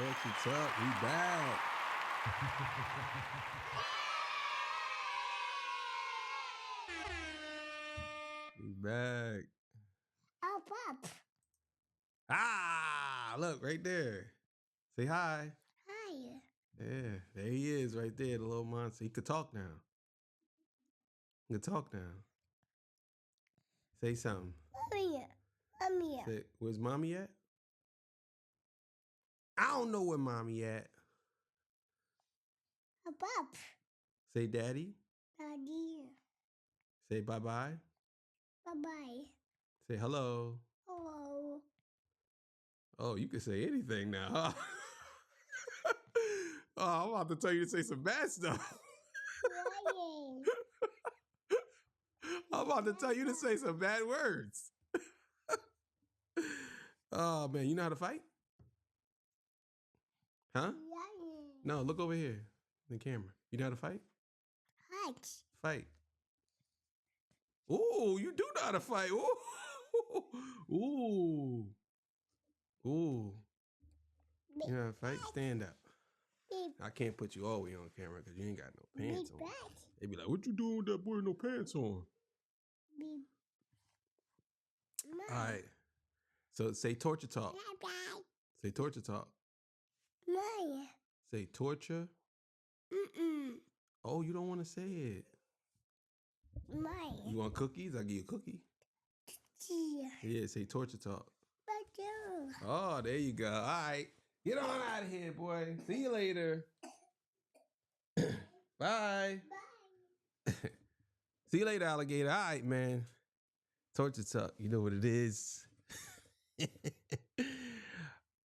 Torture Talk, we back. We back. Oh, Pop. Ah, look right there. Say hi. Hi. Yeah, there he is right there, the little monster. He could talk now. He could talk now. Say something. Mommy. Mommy. Say, where's mommy at? I don't know where mommy at. Oh, Pop. Say daddy. Daddy. Say bye-bye. Bye-bye. Say hello. Hello. Oh, you can say anything now, huh? Oh, I'm about to tell you to say some bad stuff. Ryan. I'm about to tell you to say some bad words. Oh, man, you know how to fight? Huh? Ryan. No, look over here, the camera. You know how to fight? Hot. Fight. Ooh, you do know how to fight. Ooh. Ooh. Ooh. You know how to fight? Stand up. I can't put you all the way on camera because you ain't got no pants on. They be like, what you doing with that boy with no pants on? All right. So say torture talk. Say torture talk. Maya. Say torture. Oh, you don't want to say it. Maya. You want cookies? I'll give you a cookie. Yeah, say torture talk. Oh, there you go. All right. Get on out of here, boy. See you later. Bye. See you later, alligator. All right, man. Torture talk. You know what it is.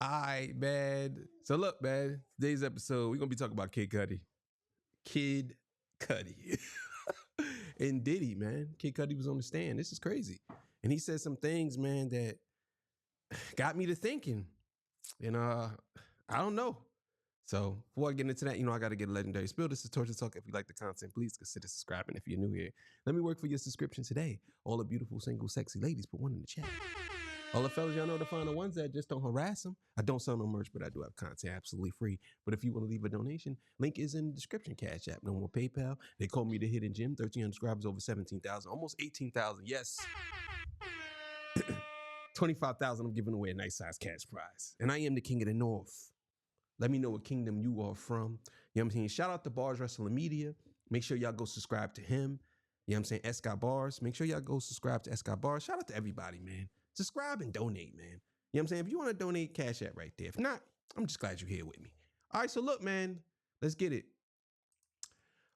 All right, man. So look, man. Today's episode, we're going to be talking about Kid Cudi. Kid Cudi. And Diddy, man. Kid Cudi was on the stand. This is crazy. And he said some things, man, that got me to thinking. And I don't know. So before I get into that, I got to get a legendary spill. This is Torture Talk. If you like the content, please consider subscribing if you're new here. Let me work for your subscription today. All the beautiful, single, sexy ladies, put one in the chat. All the fellas, y'all know to find the ones that just don't harass them. I don't sell no merch, but I do have content absolutely free. But if you want to leave a donation, link is in the description. Cash App, no more PayPal. They call me the Hidden Gem. 1,300 subscribers, over 17,000, almost 18,000. Yes. 25,000, I'm giving away a nice size cash prize. And I am the king of the north. Let me know what kingdom you are from. You know what I'm saying? Shout out to Bars Wrestling Media. Make sure y'all go subscribe to him. You know what I'm saying? Escott Bars. Make sure y'all go subscribe to Escott Bars. Shout out to everybody, man. Subscribe and donate, man. You know what I'm saying? If you want to donate, Cash App right there. If not, I'm just glad you're here with me. All right, so look, man. Let's get it.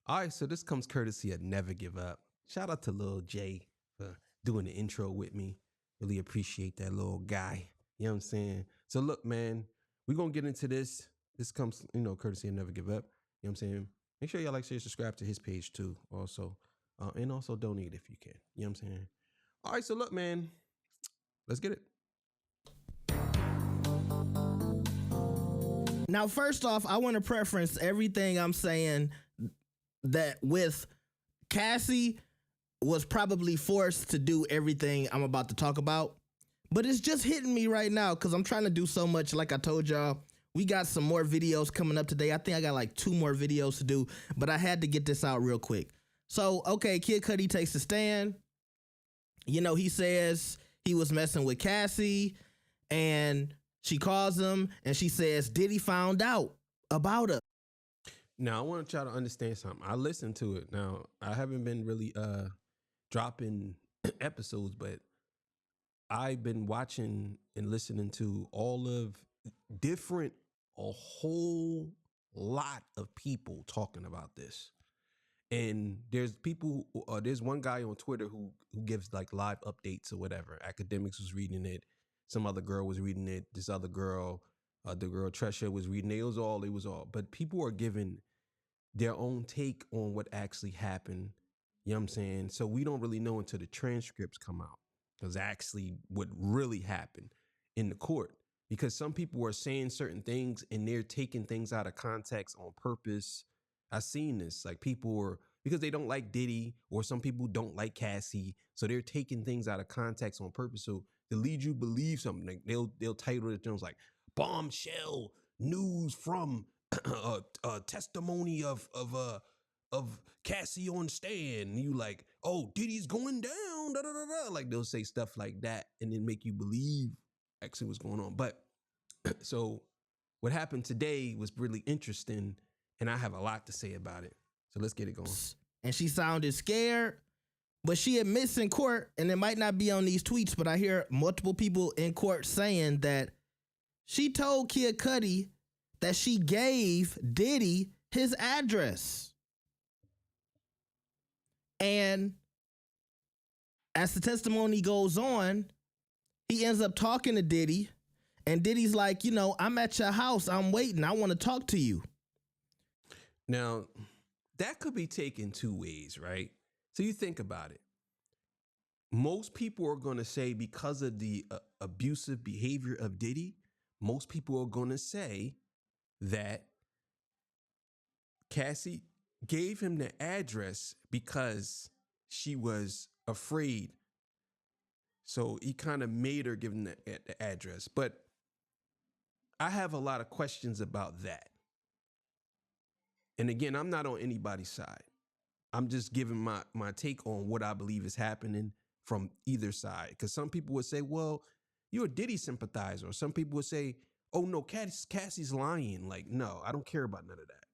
All right, so this comes courtesy of Never Give Up. Shout out to Lil J for doing the intro with me. Really appreciate that little guy. You know what I'm saying? So look, man, we're going to get into this. This comes, courtesy of Never Give Up. You know what I'm saying? Make sure y'all like, share, subscribe to his page too also. And also donate if you can. You know what I'm saying? All right, so look, man, let's get it. Now, first off, I want to preference everything I'm saying that with Cassie was probably forced to do everything I'm about to talk about. But it's just hitting me right now because I'm trying to do so much. Like I told y'all, we got some more videos coming up today. I think I got like 2 more videos to do, but I had to get this out real quick. So, okay, Kid Cudi takes a stand. He says he was messing with Cassie and she calls him and she says, Diddy found out about her. Now, I want y'all to understand something. I listened to it. Now, I haven't been really dropping episodes, but I've been watching and listening to all of a whole lot of people talking about this. And there's there's one guy on Twitter who gives like live updates or whatever. Academics was reading it. Some other girl was reading it. This other girl, the girl Tresha was reading it. It was all. But people are giving their own take on what actually happened. You know what I'm saying? So we don't really know until the transcripts come out. Because actually what really happened in the court. Because some people are saying certain things and they're taking things out of context on purpose. I've seen this. Like people are, because they don't like Diddy, or some people don't like Cassie. So they're taking things out of context on purpose. So to lead you believe something, like they'll title it things like Bombshell news from a testimony of Cassie on stand. And you like, oh, Diddy's going down. Da, da, da, da. Like they'll say stuff like that and then make you believe actually what's going on. But so what happened today was really interesting, and I have a lot to say about it. So let's get it going. And she sounded scared, but she admits in court, and it might not be on these tweets, but I hear multiple people in court saying that she told Kid Cudi that she gave Diddy his address. And as the testimony goes on, he ends up talking to Diddy, and Diddy's like, you know, I'm at your house. I'm waiting. I want to talk to you. Now, that could be taken two ways, right? So you think about it. Most people are going to say because of the abusive behavior of Diddy, most people are going to say that Cassie gave him the address because she was afraid. So he kind of made her give him the address. But I have a lot of questions about that. And again, I'm not on anybody's side. I'm just giving my take on what I believe is happening from either side. Because some people would say, well, you're a Diddy sympathizer. Or some people would say, oh, no, Cassie's lying. Like, no, I don't care about none of that.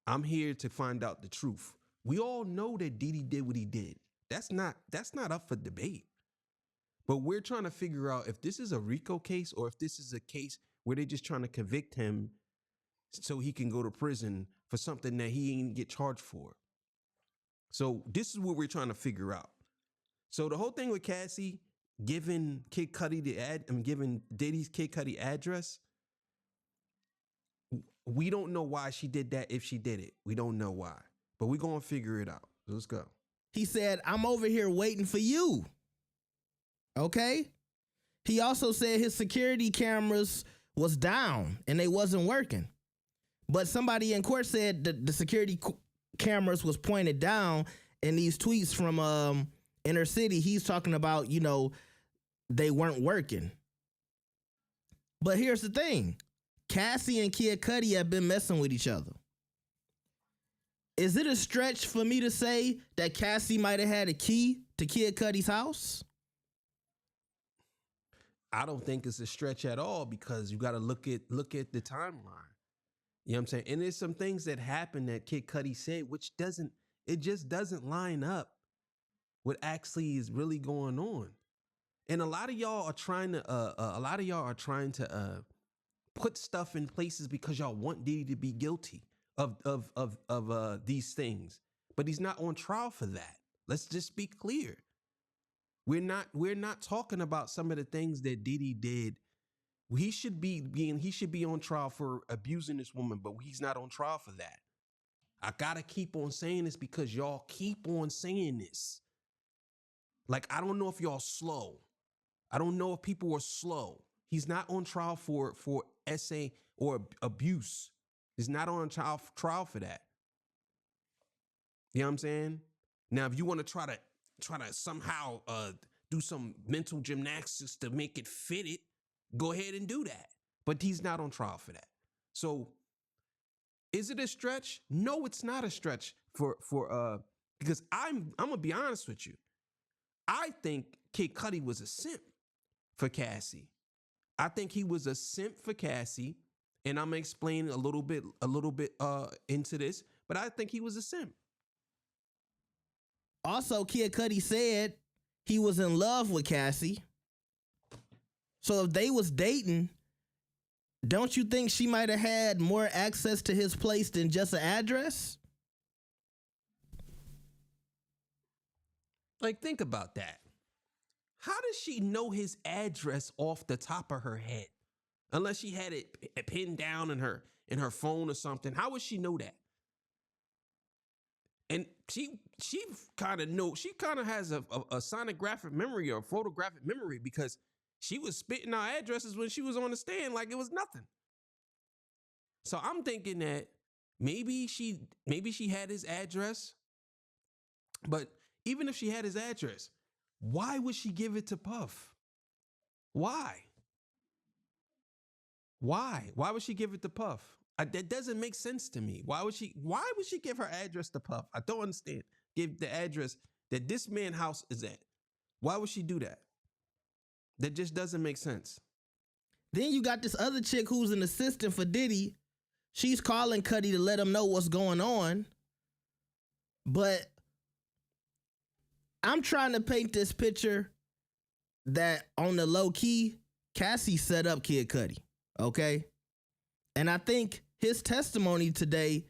I'm here to find out the truth. We all know that Diddy did what he did. That's not up for debate. But we're trying to figure out if this is a RICO case or if this is a case where they're just trying to convict him so he can go to prison for something that he ain't get charged for. So this is what we're trying to figure out. So the whole thing with Cassie giving Kid Cudi giving Diddy's Kid Cudi address, we don't know why she did that. If she did it, we don't know why, but we're gonna figure it out. Let's go. He said, I'm over here waiting for you. Okay. He also said his security cameras was down and they wasn't working. But somebody in court said that the security cameras was pointed down. In these tweets from Inner City, he's talking about, you know, they weren't working. But here's the thing. Cassie and Kid Cudi have been messing with each other. Is it a stretch for me to say that Cassie might have had a key to Kid Cudi's house? I don't think it's a stretch at all because you got to look at the timeline. You know what I'm saying? And there's some things that happened that Kid Cudi said, which just doesn't line up what actually is really going on. And a lot of y'all are trying to put stuff in places because y'all want Diddy to be guilty of these things, but he's not on trial for that. Let's just be clear. We're not talking about some of the things that Diddy did. He should be on trial for abusing this woman, but he's not on trial for that. I gotta keep on saying this because y'all keep on saying this. Like, I don't know if y'all slow. I don't know if people are slow. He's not on trial for SA or abuse. He's not on trial for that. You know what I'm saying? Now, if you want to try to somehow do some mental gymnastics to make it fit it, go ahead and do that. But he's not on trial for that. So is it a stretch? No, it's not a stretch because I'm gonna be honest with you. I think Kid Cudi was a simp for Cassie. I think he was a simp for Cassie, and I'm gonna explain a little bit into this, but I think he was a simp. Also, Kid Cudi said he was in love with Cassie. So if they was dating, don't you think she might have had more access to his place than just an address? Like, think about that. How does she know his address off the top of her head? Unless she had it pinned down in her phone or something. How would she know that? And she kind of has a sonographic memory or photographic memory because she was spitting out addresses when she was on the stand like it was nothing. So I'm thinking that maybe she had his address, but even if she had his address, why would she give it to Puff? Why? Why? Why would she give it to Puff? That doesn't make sense to me. Why would she give her address to Puff? I don't understand. Give the address that this man's house is at. Why would she do that? That just doesn't make sense. Then you got this other chick who's an assistant for Diddy. She's calling Cudi to let him know what's going on. But I'm trying to paint this picture that on the low key, Cassie set up Kid Cudi, okay? And I think his testimony today,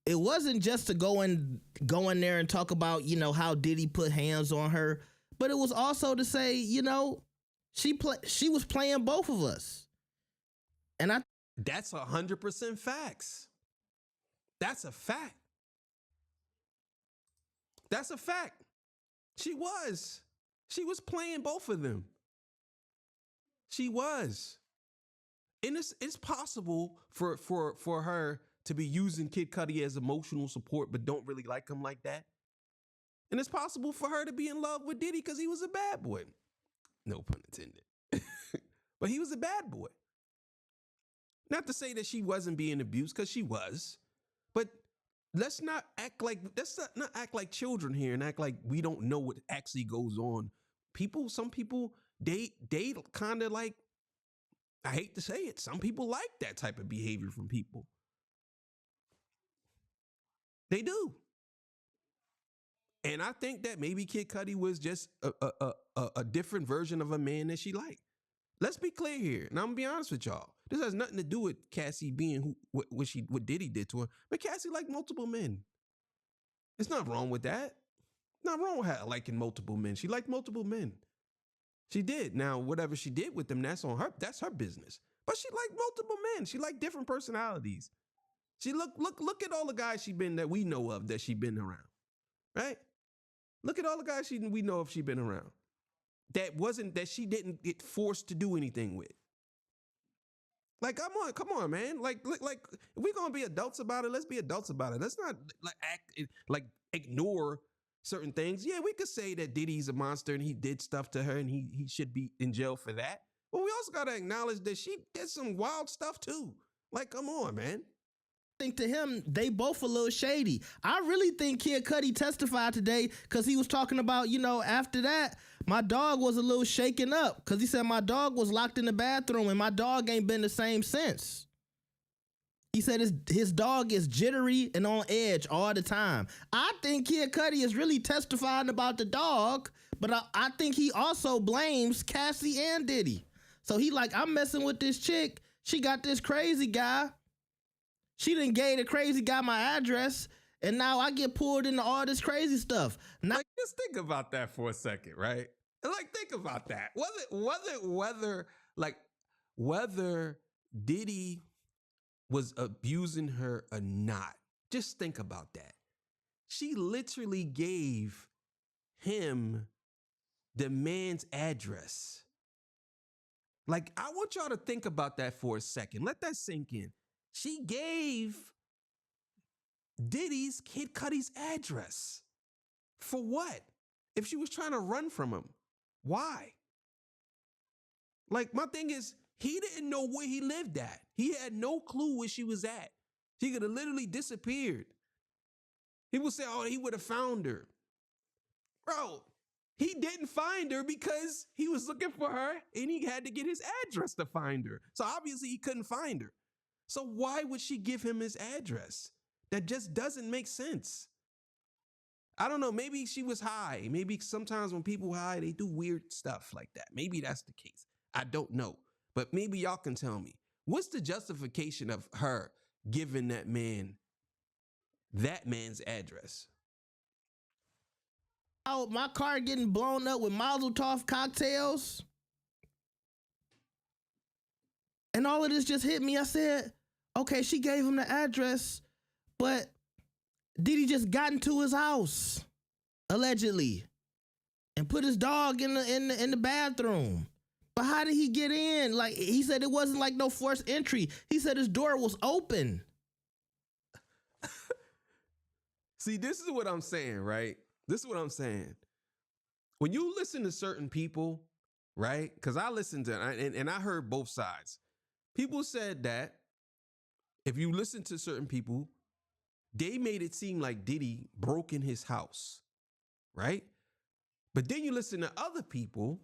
it wasn't just to go in there and talk about, you know, how Diddy put hands on her, but it was also to say, you know, she was playing both of us. And that's 100% facts. That's a fact. That's a fact. She was playing both of them. She was. And it's possible for her to be using Kid Cudi as emotional support, but don't really like him like that. And it's possible for her to be in love with Diddy because he was a bad boy. No pun intended. But he was a bad boy. Not to say that she wasn't being abused, because she was. But let's not act like children here and act like we don't know what actually goes on. Some people, they kind of like, I hate to say it, some people like that type of behavior from people. They do. And I think that maybe Kid Cudi was just a different version of a man that she liked. Let's be clear here, and I'm gonna be honest with y'all. This has nothing to do with Cassie being what Diddy did to her. But Cassie liked multiple men. It's not wrong with that. Not wrong with her liking multiple men. She liked multiple men. She did. Now, whatever she did with them, that's on her. That's her business. But she liked multiple men. She liked different personalities. She look at all the guys that we know of that she been around, right? Look at all the guys we know of she been around. That she didn't get forced to do anything with. Like, come on, man. Like, if we're gonna be adults about it, let's be adults about it. Let's not ignore certain things. Yeah, we could say that Diddy's a monster and he did stuff to her and he should be in jail for that. But we also gotta acknowledge that she did some wild stuff too. Like, come on, man. Think to him, they both a little shady. I really think Kid Cudi testified today because he was talking about, you know, after that, my dog was a little shaken up because he said my dog was locked in the bathroom and my dog ain't been the same since. He said his dog is jittery and on edge all the time. I think Kid Cudi is really testifying about the dog, but I think he also blames Cassie and Diddy. So he like, I'm messing with this chick. She got this crazy guy. She done gave the crazy guy my address, and now I get pulled into all this crazy stuff. Now, like, just think about that for a second, right? Like, think about that. Whether Diddy was abusing her or not, just think about that. She literally gave him the man's address. Like, I want y'all to think about that for a second. Let that sink in. She gave Diddy's Kid Cudi's address. For what? If she was trying to run from him, why? Like, my thing is, he didn't know where he lived at. He had no clue where she was at. She could have literally disappeared. He would say, oh, he would have found her. Bro, he didn't find her because he was looking for her and he had to get his address to find her. So obviously he couldn't find her. So why would she give him his address? That just doesn't make sense. I don't know. Maybe she was high. Maybe sometimes when people high, they do weird stuff like that. Maybe that's the case. I don't know. But maybe y'all can tell me. What's the justification of her giving that man's address? Oh, my car getting blown up with Mazel Tov cocktails. And all of this just hit me. I said, okay, she gave him the address, but Diddy just got into his house, allegedly, and put his dog in the bathroom. But how did he get in? Like, he said it wasn't like no forced entry. He said his door was open. See, this is what I'm saying, right? This is what I'm saying. When you listen to certain people, right? Because I listened to and I heard both sides. People said that if you listen to certain people, they made it seem like Diddy broke in his house, right? But then you listen to other people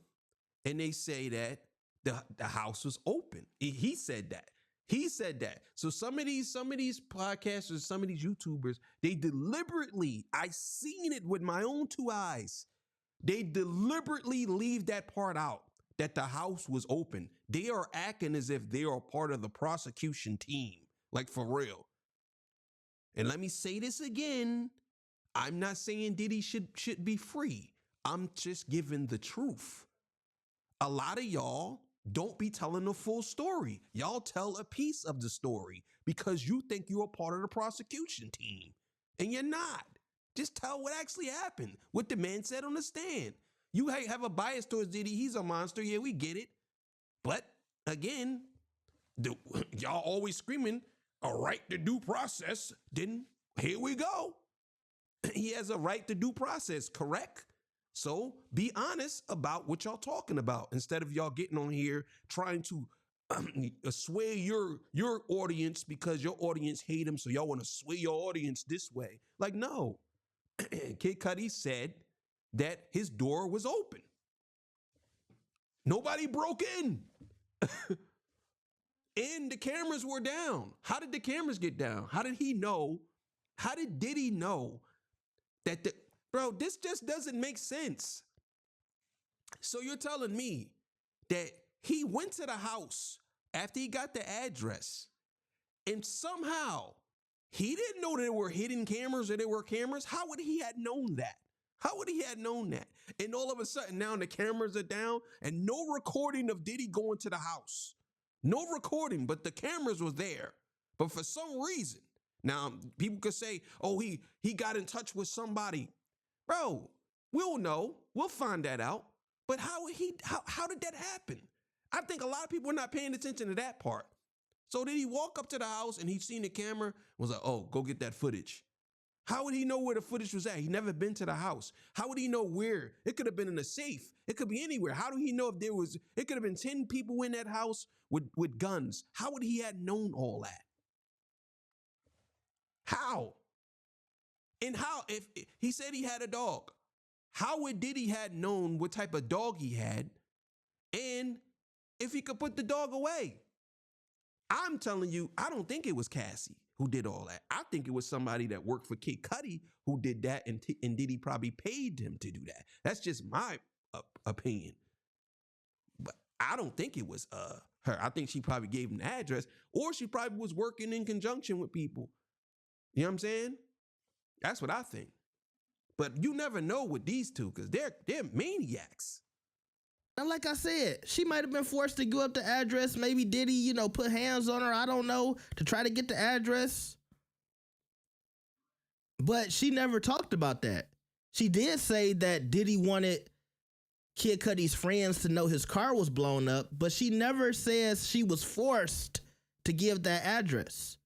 and they say that the house was open. He said that. He said that. So some of these podcasters, some of these YouTubers, they deliberately, I seen it with my own two eyes. They deliberately leave that part out, that the house was open. They are acting as if they are part of the prosecution team, like for real. And let me say this again. I'm not saying Diddy should be free. I'm just giving the truth. A lot of y'all don't be telling the full story. Y'all tell a piece of the story because you think you're a part of the prosecution team, and you're not. Just tell what actually happened, what the man said on the stand. You have a bias towards Diddy. He's a monster. Yeah, we get it. But again, y'all always screaming a right to due process. Then here we go. He has a right to due process, correct? So be honest about what y'all talking about instead of y'all getting on here trying to sway your audience because your audience hate him. So y'all want to sway your audience this way. Like, no. Kid Cudi said that his door was open. Nobody broke in. And the cameras were down. How did the cameras get down? How did he know? How did Diddy know that bro, this just doesn't make sense. So you're telling me that he went to the house after he got the address and somehow he didn't know there were hidden cameras or there were cameras? How would he have known that? How would he have known that? And all of a sudden now the cameras are down and no recording of Diddy going to the house. No recording, but the cameras was there. But for some reason, now people could say, oh, he got in touch with somebody. Bro, we'll know. We'll find that out. But how did that happen? I think a lot of people are not paying attention to that part. So did he walk up to the house and he seen the camera and was like, oh, go get that footage? How would he know where the footage was at? He never been to the house. How would he know where? It could have been in a safe. It could be anywhere. How do he know if it could have been 10 people in that house with guns? How would he have known all that? How? And how, if he said he had a dog, how would Diddy had known what type of dog he had and if he could put the dog away? I'm telling you, I don't think it was Cassie who did all that. I think it was somebody that worked for Kid Cudi who did that, and Diddy probably paid him to do that. That's just my opinion. But I don't think it was her. I think she probably gave him the address, or she probably was working in conjunction with people. You know what I'm saying? That's what I think. But you never know with these two because they're maniacs. And like I said, she might have been forced to give up the address. Maybe Diddy, put hands on her, I don't know, to try to get the address. But she never talked about that. She did say that Diddy wanted Kid Cudi's friends to know his car was blown up, but she never says she was forced to give that address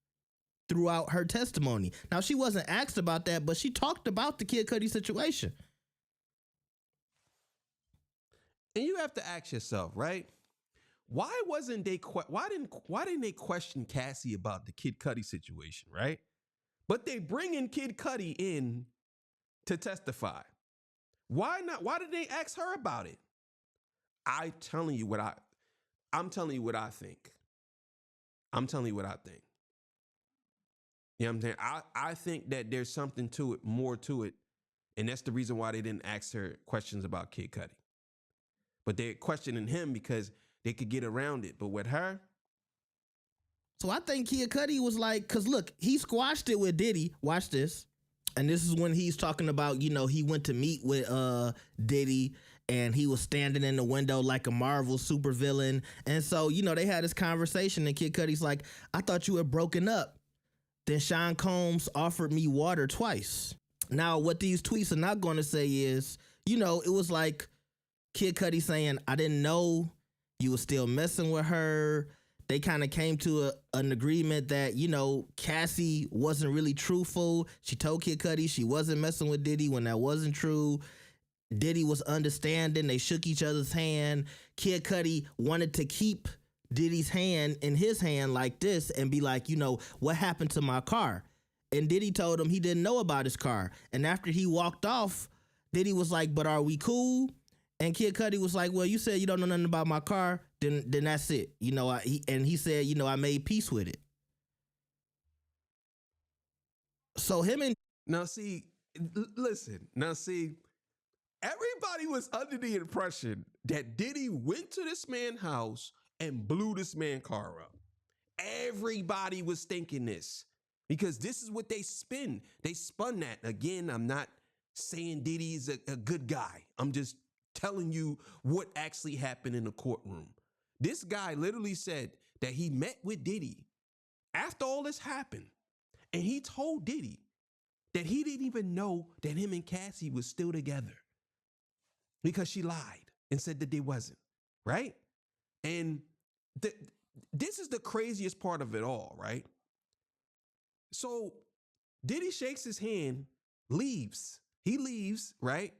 throughout her testimony. Now, she wasn't asked about that, but she talked about the Kid Cudi situation. And you have to ask yourself, right? Why didn't they question Cassie about the Kid Cudi situation, right? But they bring in Kid Cudi in to testify. Why not? Why did they ask her about it? I'm telling you what I think. I'm telling you what I think. You know what I'm saying? I think that there's something to it, more to it. And that's the reason why they didn't ask her questions about Kid Cudi. But they're questioning him because they could get around it. But with her. So I think Kid Cudi was like, because look, he squashed it with Diddy. Watch this. And this is when he's talking about, he went to meet with Diddy and he was standing in the window like a Marvel supervillain. And so, they had this conversation and Kid Cudi's like, I thought you had broken up. Then Sean Combs offered me water twice. Now, what these tweets are not going to say is, it was like Kid Cudi saying, I didn't know you were still messing with her. They kind of came to an agreement that, Cassie wasn't really truthful. She told Kid Cudi she wasn't messing with Diddy when that wasn't true. Diddy was understanding. They shook each other's hand. Kid Cudi wanted to keep Diddy's hand in his hand like this and be like, what happened to my car? And Diddy told him he didn't know about his car. And after he walked off, Diddy was like, but are we cool? And Kid Cudi was like, well, you said you don't know nothing about my car, then that's it. He said, I made peace with it. So him and Now, see, listen. Now, see, everybody was under the impression that Diddy went to this man's house and blew this man's car up. Everybody was thinking this because this is what they spin. They spun that. Again, I'm not saying Diddy's a good guy. I'm just telling you what actually happened in the courtroom. This guy literally said that he met with Diddy after all this happened. And he told Diddy that he didn't even know that him and Cassie was still together because she lied and said that they wasn't, right? And this is the craziest part of it all, right? So Diddy shakes his hand, leaves. He leaves, right?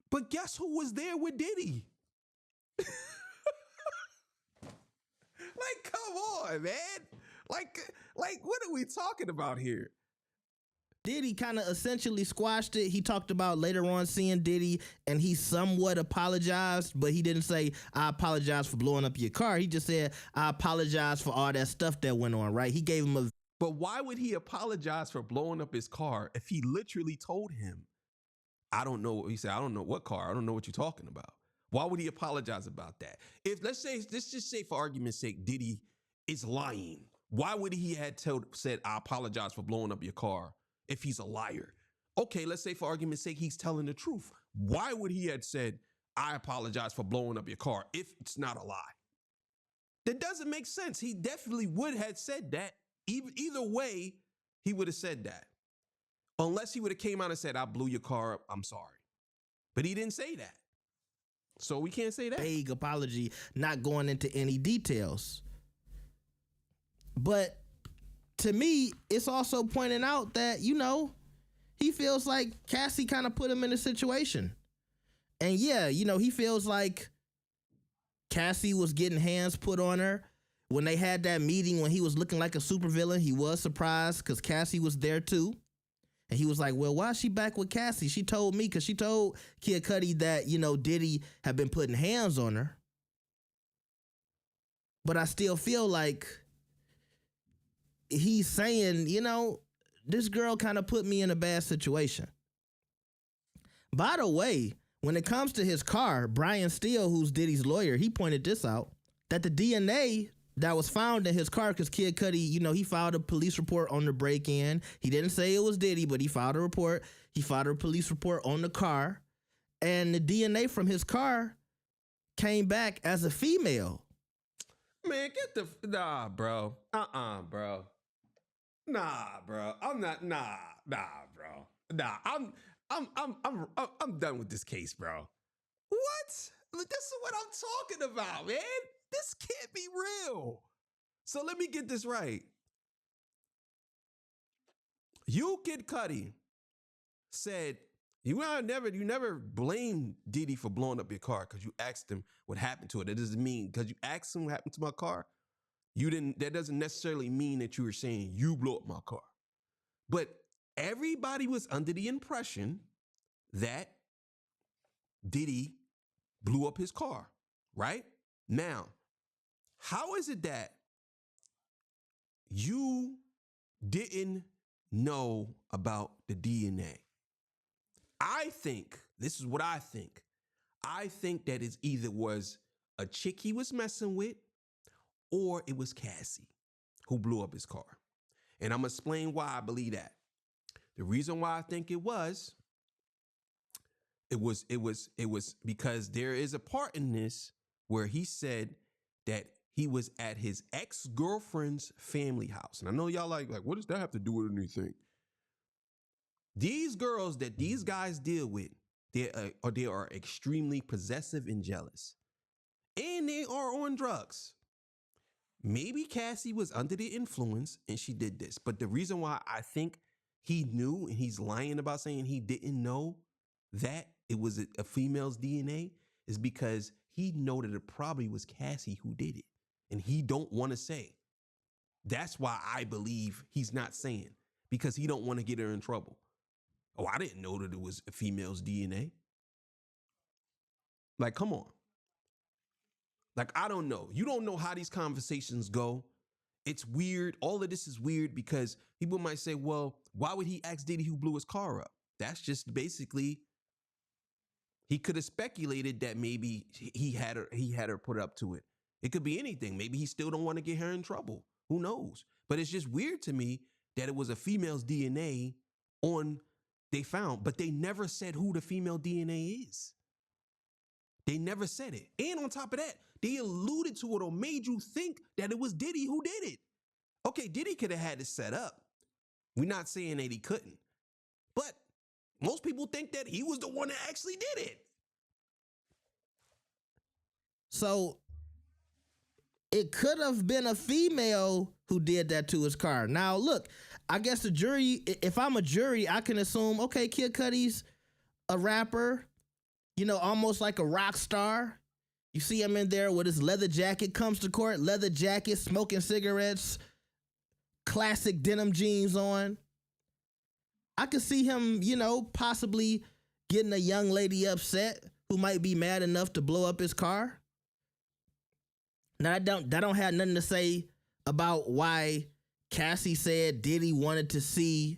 But guess who was there with Diddy? Like, come on, man. Like, what are we talking about here? Diddy kind of essentially squashed it. He talked about later on seeing Diddy and he somewhat apologized, but he didn't say, I apologize for blowing up your car. He just said, I apologize for all that stuff that went on, right? He gave him a... But why would he apologize for blowing up his car if he literally told him, I don't know. He said, I don't know what car. I don't know what you're talking about. Why would he apologize about that? If let's just say for argument's sake, Diddy is lying. Why would he had said, I apologize for blowing up your car if he's a liar? Okay, let's say for argument's sake, he's telling the truth. Why would he had said, I apologize for blowing up your car if it's not a lie? That doesn't make sense. He definitely would have said that. Either way, he would have said that. Unless he would have came out and said, I blew your car up, I'm sorry. But he didn't say that. So we can't say that. Vague apology, not going into any details. But to me, it's also pointing out that, he feels like Cassie kind of put him in a situation. And yeah, he feels like Cassie was getting hands put on her. When they had that meeting when he was looking like a supervillain, he was surprised because Cassie was there too. And he was like, well, why is she back with Cassie? She told me, because she told Kid Cudi that, Diddy had been putting hands on her. But I still feel like he's saying, this girl kind of put me in a bad situation. By the way, when it comes to his car, Brian Steele, who's Diddy's lawyer, he pointed this out, that the DNA that was found in his car, because Kid Cudi, he filed a police report on the break-in. He didn't say it was Diddy, but he filed a report. He filed a police report on the car. And the DNA from his car came back as a female. Man, nah, bro. Bro. Nah, bro. I'm not, bro. Nah, I'm done with this case, bro. What? This is what I'm talking about, man. This can't be real. So let me get this right. You, Kid Cudi, said you never blamed Diddy for blowing up your car because you asked him what happened to it. That doesn't mean because you asked him what happened to my car. You didn't. That doesn't necessarily mean that you were saying you blew up my car. But everybody was under the impression that Diddy blew up his car, right? Now, how is it that you didn't know about the DNA? I think, this is what I think. I think that it either was a chick he was messing with or it was Cassie who blew up his car. And I'm going to explain why I believe that. The reason why I think it was because there is a part in this where he said that he was at his ex-girlfriend's family house. And I know y'all like, what does that have to do with anything? These girls that these guys deal with, they are extremely possessive and jealous. And they are on drugs. Maybe Cassie was under the influence and she did this. But the reason why I think he knew and he's lying about saying he didn't know that it was a female's DNA is because he know that it probably was Cassie who did it. and he don't want to say. That's why I believe he's not saying, because he don't want to get her in trouble. Oh, I didn't know that it was a female's DNA. Like, come on. Like, I don't know. You don't know how these conversations go. It's weird. All of this is weird because people might say, well, why would he ask Diddy who blew his car up? That's just basically, he could have speculated that maybe he had her put up to it. It could be anything. Maybe he still don't want to get her in trouble. Who knows? But it's just weird to me that it was a female's DNA they found, but they never said who the female DNA is. They never said it. And on top of that, they alluded to it or made you think that it was Diddy who did it. Okay, Diddy could have had it set up. We're not saying that he couldn't. But most people think that he was the one that actually did it. So it could have been a female who did that to his car. Now, look, I guess the jury, if I'm a jury, I can assume, okay, Kid Cudi's a rapper, almost like a rock star. You see him in there with his leather jacket, comes to court, leather jacket, smoking cigarettes, classic denim jeans on. I could see him, possibly getting a young lady upset who might be mad enough to blow up his car. Now, that don't have nothing to say about why Cassie said Diddy wanted Kid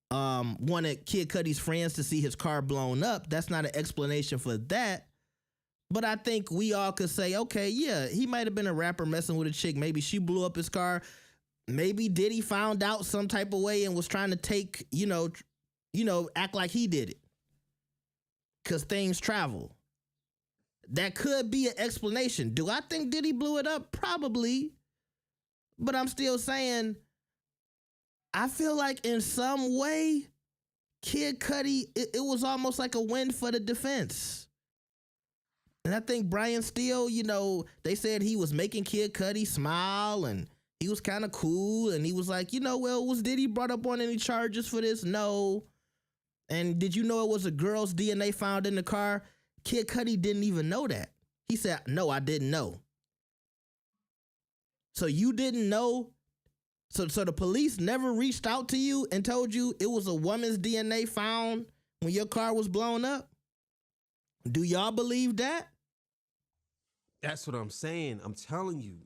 Cudi's friends to see his car blown up. That's not an explanation for that. But I think we all could say, okay, yeah, he might have been a rapper messing with a chick. Maybe she blew up his car. Maybe Diddy found out some type of way and was trying to take, act like he did it. Because things travel. That could be an explanation. Do I think Diddy blew it up? Probably. But I'm still saying, I feel like in some way, Kid Cudi, it was almost like a win for the defense. And I think Brian Steele, they said he was making Kid Cudi smile and he was kind of cool. And he was like, was Diddy brought up on any charges for this? No. And did you know it was a girl's DNA found in the car? Kid Cudi didn't even know that. He said, no, I didn't know. So you didn't know? So the police never reached out to you and told you it was a woman's DNA found when your car was blown up? Do y'all believe that? That's what I'm saying. I'm telling you,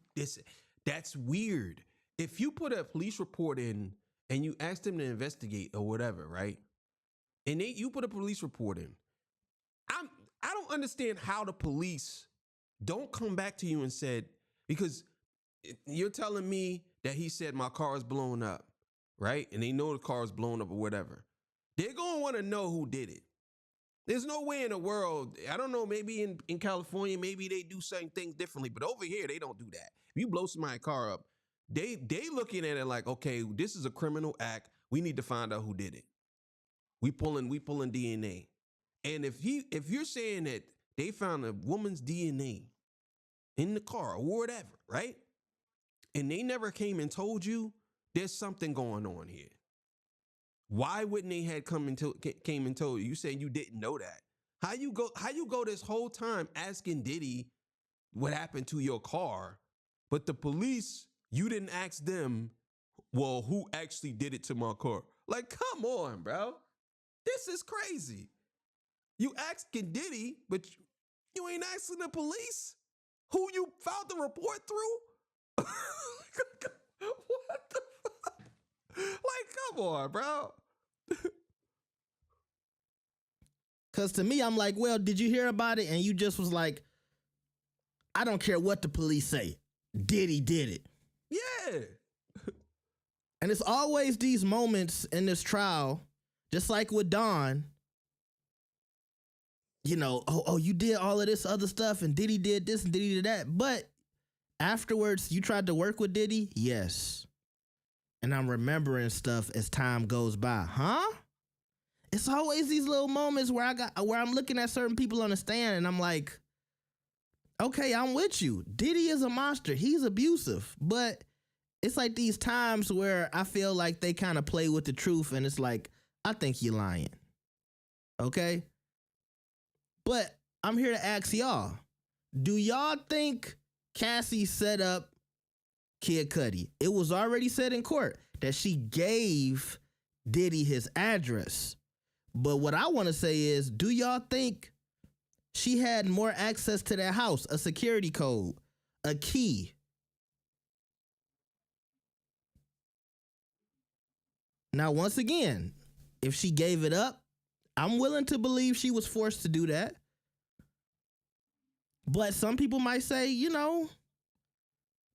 that's weird. If you put a police report in and you ask them to investigate or whatever, right? And you put a police report in, I don't understand how the police don't come back to you and said, because you're telling me that he said my car is blown up, right? And they know the car is blown up or whatever. They're going to want to know who did it. There's no way in the world, I don't know, maybe in California, maybe they do certain things differently, but over here, they don't do that. If you blow somebody's car up, they looking at it like, okay, this is a criminal act. We need to find out who did it. We pulling DNA. And if you're saying that they found a woman's DNA in the car or whatever, right? And they never came and told you, there's something going on here. Why wouldn't they have came and told you? You saying you didn't know that. How you go this whole time asking Diddy what happened to your car, but the police, you didn't ask them, well, who actually did it to my car? Like, come on, bro. This is crazy. You asking Diddy, but you ain't asking the police who you filed the report through? What the fuck? Like, come on, bro. Because to me, I'm like, well, did you hear about it? And you just was like, I don't care what the police say. Diddy did it. Yeah. And it's always these moments in this trial, just like with Don, you did all of this other stuff and Diddy did this and Diddy did that. But afterwards, you tried to work with Diddy? Yes. And I'm remembering stuff as time goes by. Huh? It's always these little moments where I'm looking at certain people on the stand and I'm like, okay, I'm with you. Diddy is a monster. He's abusive. But it's like these times where I feel like they kind of play with the truth and it's like, I think you're lying. Okay? But I'm here to ask y'all, do y'all think Cassie set up Kid Cudi. It was already said in court that she gave Diddy his address. But what I want to say is, do y'all think she had more access to that house, a security code, a key? Now, once again, if she gave it up, I'm willing to believe she was forced to do that. But some people might say, you know,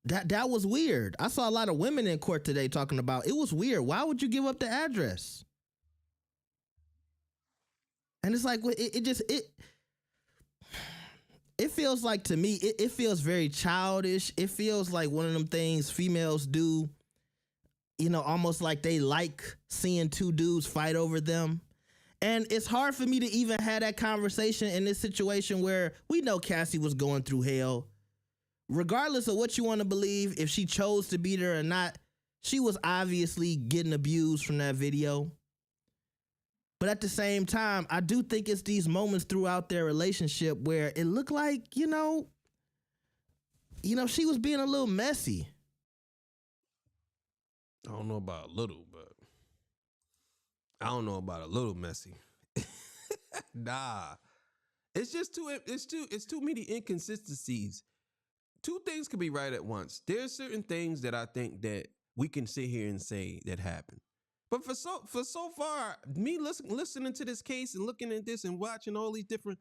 that was weird. I saw a lot of women in court today talking about it was weird. Why would you give up the address? And it's like, it feels like, to me, it feels very childish. It feels like one of them things females do, you know, almost like they like seeing two dudes fight over them. And it's hard for me to even have that conversation in this situation where we know Cassie was going through hell. Regardless of what you want to believe, if she chose to be there or not, she was obviously getting abused from that video. But at the same time, I do think it's these moments throughout their relationship where it looked like, you know, she was being a little messy. I don't know about a little, but I don't know about a little messy. Nah. It's too many inconsistencies. Two things could be right at once. There's certain things that I think that we can sit here and say that happened. But for so far, me listening to this case and looking at this and watching all these different,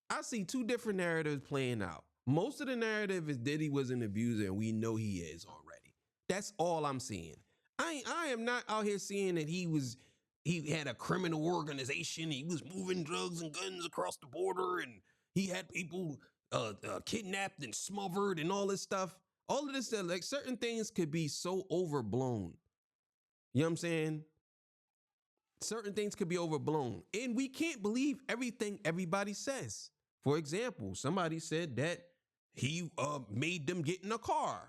I see two different narratives playing out. Most of the narrative is Diddy was an abuser, and we know he is already. That's all I'm seeing. I am not out here seeing that he had a criminal organization. He was moving drugs and guns across the border, and he had people kidnapped and smothered and all this stuff. All of this, like, certain things could be so overblown. You know what I'm saying? Certain things could be overblown, and we can't believe everything everybody says. For example, somebody said that he made them get in a car.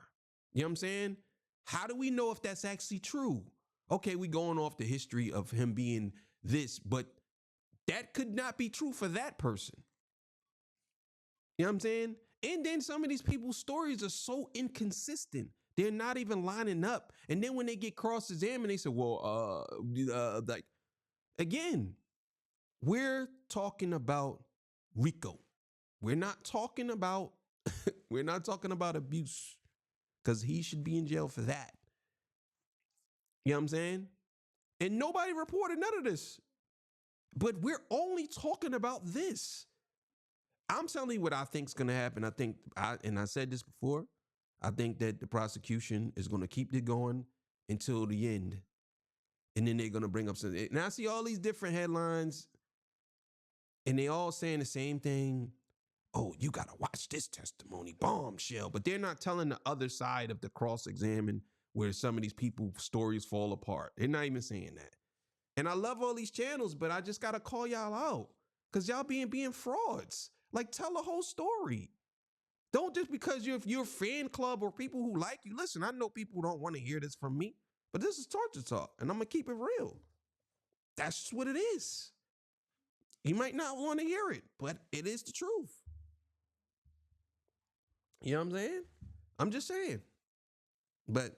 You know what I'm saying? How do we know if that's actually true? Okay, we going off the history of him being this, but that could not be true for that person. You know what I'm saying? And then some of these people's stories are so inconsistent. They're not even lining up. And then when they get cross-examined, they say, well, like, again, we're talking about Rico. We're not talking about abuse, because he should be in jail for that. You know what I'm saying? And nobody reported none of this. But we're only talking about this. I'm telling you what I think is going to happen. I said this before, I think that the prosecution is going to keep it going until the end. And then they're going to bring up something. Now I see all these different headlines, and they all saying the same thing. Oh, you got to watch this testimony, bombshell. But they're not telling the other side of the cross-examine where some of these people's stories fall apart. They're not even saying that. And I love all these channels, but I just got to call y'all out because y'all being frauds. Like, tell the whole story. Don't just because you're a fan club or people who like you. Listen, I know people don't want to hear this from me, but this is Torture Talk, and I'm going to keep it real. That's just what it is. You might not want to hear it, but it is the truth. You know what I'm saying? I'm just saying. But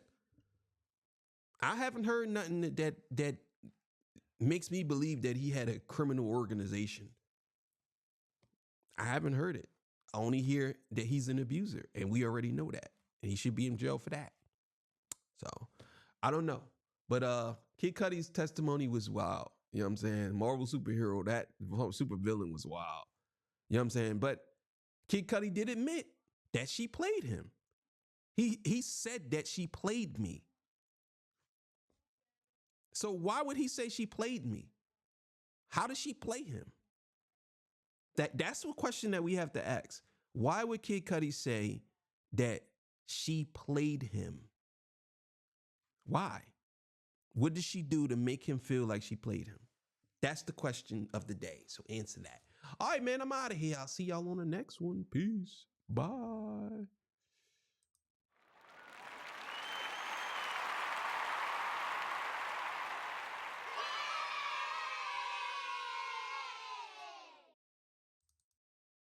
I haven't heard nothing that makes me believe that he had a criminal organization. I haven't heard it. I only hear that he's an abuser, and we already know that, and he should be in jail for that. So I don't know, but Kid Cudi's testimony was wild. You know what I'm saying? Marvel superhero, that super villain was wild. You know what I'm saying? But Kid Cudi did admit that she played him. He said that she played me. So why would he say she played me? How does she play him? That's a question that we have to ask. Why would Kid Cudi say that she played him? Why? What did she do to make him feel like she played him? That's the question of the day. So answer that. All right, man, I'm out of here. I'll see y'all on the next one. Peace. Bye.